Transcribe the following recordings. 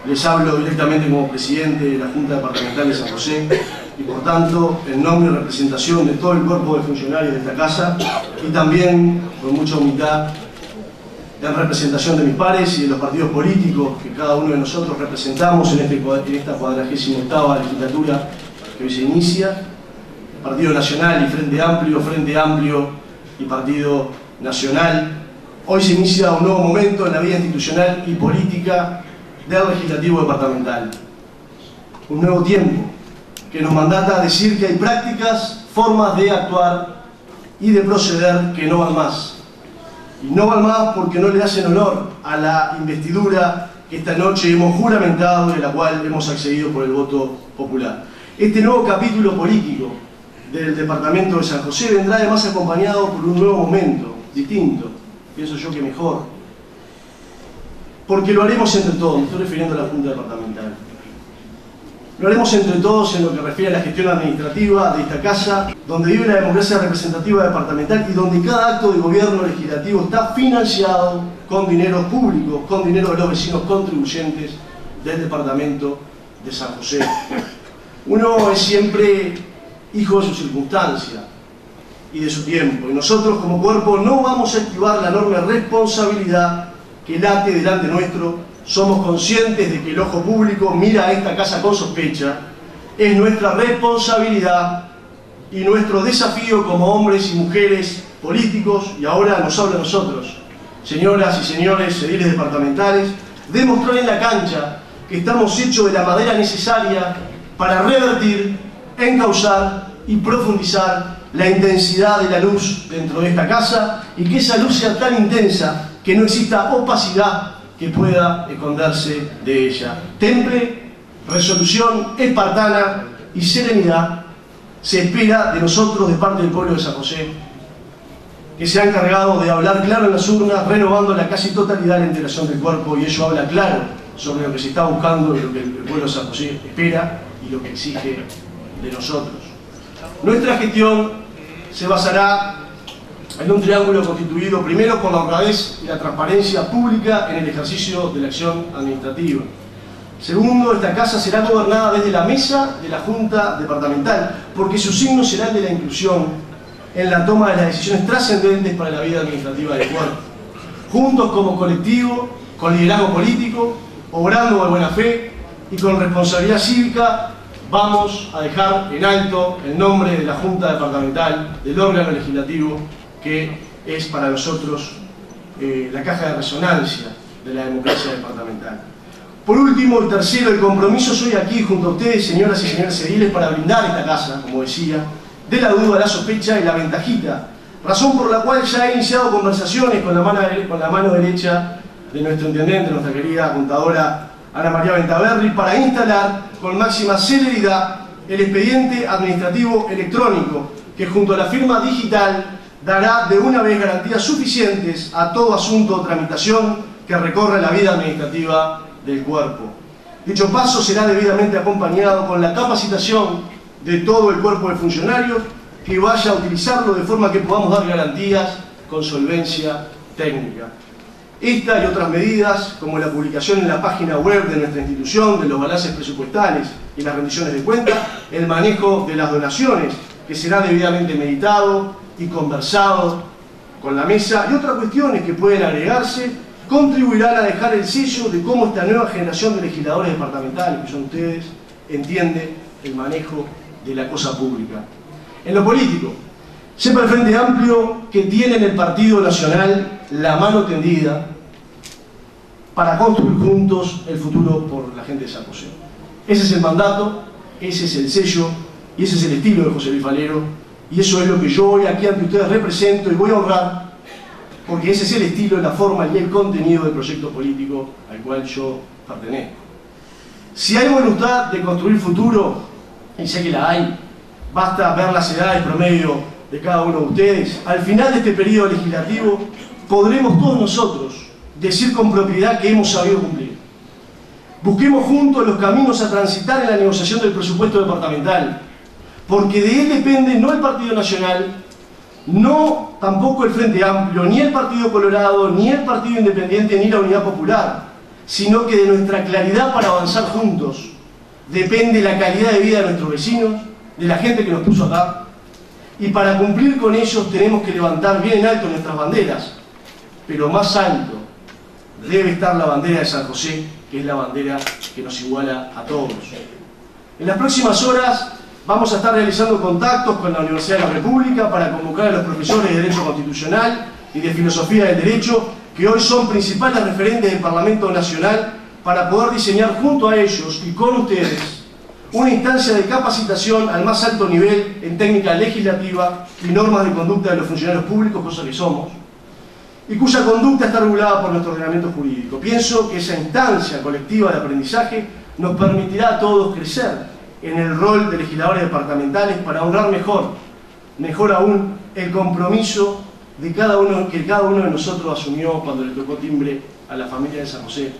Les hablo directamente como presidente de la Junta Departamental de San José y por tanto en nombre y representación de todo el cuerpo de funcionarios de esta casa y también con mucha humildad en representación de mis pares y de los partidos políticos que cada uno de nosotros representamos en esta 48ª legislatura que hoy se inicia, Partido Nacional y Frente Amplio y Partido Nacional. Hoy se inicia un nuevo momento en la vida institucional y política del Legislativo Departamental. Un nuevo tiempo que nos mandata a decir que hay prácticas, formas de actuar y de proceder que no van más. Y no van más porque no le hacen honor a la investidura que esta noche hemos juramentado y a la cual hemos accedido por el voto popular. Este nuevo capítulo político del Departamento de San José vendrá además acompañado por un nuevo momento, distinto, pienso yo que mejor, porque lo haremos entre todos, me estoy refiriendo a la Junta Departamental. Lo haremos entre todos en lo que refiere a la gestión administrativa de esta casa, donde vive la democracia representativa departamental y donde cada acto de gobierno legislativo está financiado con dinero público, con dinero de los vecinos contribuyentes del Departamento de San José. Uno es siempre hijo de su circunstancia y de su tiempo, y nosotros como cuerpo no vamos a esquivar la enorme responsabilidad que late delante nuestro. Somos conscientes de que el ojo público mira a esta casa con sospecha. Es nuestra responsabilidad y nuestro desafío como hombres y mujeres políticos, y ahora nos habla a nosotros, señoras y señores ediles departamentales, demostrar en la cancha que estamos hechos de la madera necesaria para revertir, encauzar y profundizar la intensidad de la luz dentro de esta casa, y que esa luz sea tan intensa que no exista opacidad que pueda esconderse de ella. Temple, resolución espartana y serenidad se espera de nosotros, de parte del pueblo de San José, que se ha encargado de hablar claro en las urnas, renovando la casi totalidad de la integración del cuerpo, y ello habla claro sobre lo que se está buscando y lo que el pueblo de San José espera y lo que exige de nosotros. Nuestra gestión se basará en un triángulo constituido primero por la honradez y la transparencia pública en el ejercicio de la acción administrativa. Segundo, esta casa será gobernada desde la mesa de la Junta Departamental, porque su signo será el de la inclusión en la toma de las decisiones trascendentes para la vida administrativa del cuerpo. Juntos como colectivo, con liderazgo político, obrando de buena fe y con responsabilidad cívica, vamos a dejar en alto el nombre de la Junta Departamental, del órgano legislativo, que es para nosotros la caja de resonancia de la democracia departamental. Por último, y tercero, el compromiso soy aquí junto a ustedes, señoras y señores ediles, para blindar esta casa, como decía, de la duda, la sospecha y la ventajita, razón por la cual ya he iniciado conversaciones con la mano derecha de nuestro intendente, nuestra querida contadora Ana María Ventaverri, para instalar con máxima celeridad el expediente administrativo electrónico, que junto a la firma digital dará de una vez garantías suficientes a todo asunto o tramitación que recorra la vida administrativa del cuerpo. Dicho paso será debidamente acompañado con la capacitación de todo el cuerpo de funcionarios que vaya a utilizarlo de forma que podamos dar garantías con solvencia técnica. Esta y otras medidas, como la publicación en la página web de nuestra institución de los balances presupuestales y las rendiciones de cuentas, el manejo de las donaciones, que será debidamente meditado y conversado con la mesa, y otras cuestiones que pueden agregarse, contribuirán a dejar el sello de cómo esta nueva generación de legisladores departamentales, que son ustedes, entiende el manejo de la cosa pública. En lo político, sepa el Frente Amplio que tiene en el Partido Nacional la mano tendida para construir juntos el futuro por la gente de San José. Ese es el mandato, ese es el sello y ese es el estilo de José Luis Falero. Y eso es lo que yo hoy aquí ante ustedes represento y voy a honrar, porque ese es el estilo, la forma y el contenido del proyecto político al cual yo pertenezco. Si hay voluntad de construir futuro, y sé que la hay, basta ver las edades promedio de cada uno de ustedes, al final de este periodo legislativo podremos todos nosotros decir con propiedad que hemos sabido cumplir. Busquemos juntos los caminos a transitar en la negociación del presupuesto departamental, porque de él depende no el Partido Nacional, no tampoco el Frente Amplio, ni el Partido Colorado, ni el Partido Independiente, ni la Unidad Popular, sino que de nuestra claridad para avanzar juntos depende la calidad de vida de nuestros vecinos, de la gente que nos puso acá, y para cumplir con ellos tenemos que levantar bien en alto nuestras banderas, pero más alto debe estar la bandera de San José, que es la bandera que nos iguala a todos. En las próximas horas vamos a estar realizando contactos con la Universidad de la República para convocar a los profesores de Derecho Constitucional y de Filosofía del Derecho, que hoy son principales referentes del Parlamento Nacional, para poder diseñar junto a ellos y con ustedes una instancia de capacitación al más alto nivel en técnica legislativa y normas de conducta de los funcionarios públicos, cosa que somos, y cuya conducta está regulada por nuestro ordenamiento jurídico. Pienso que esa instancia colectiva de aprendizaje nos permitirá a todos crecer en el rol de legisladores departamentales para honrar mejor aún, el compromiso de cada uno de nosotros asumió cuando le tocó timbre a la familia de San José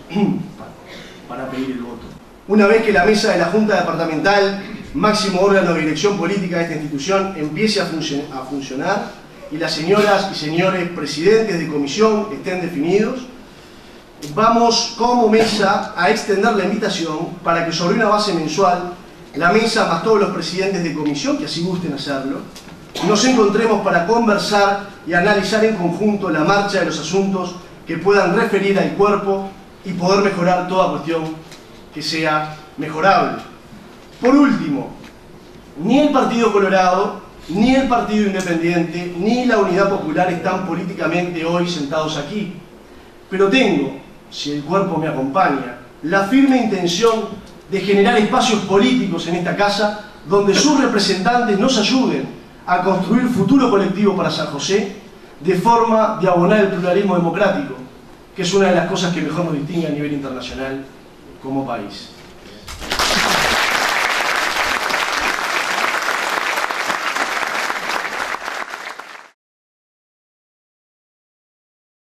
para pedir el voto. Una vez que la mesa de la Junta Departamental, máximo órgano de dirección política de esta institución, empiece a funcionar y las señoras y señores presidentes de comisión estén definidos, vamos como mesa a extender la invitación para que sobre una base mensual, la mesa más todos los presidentes de comisión, que así gusten hacerlo, nos encontremos para conversar y analizar en conjunto la marcha de los asuntos que puedan referir al cuerpo y poder mejorar toda cuestión que sea mejorable. Por último, ni el Partido Colorado, ni el Partido Independiente, ni la Unidad Popular están políticamente hoy sentados aquí. Pero tengo, si el cuerpo me acompaña, la firme intención de generar espacios políticos en esta casa donde sus representantes nos ayuden a construir futuro colectivo para San José de forma de abonar el pluralismo democrático, que es una de las cosas que mejor nos distingue a nivel internacional como país.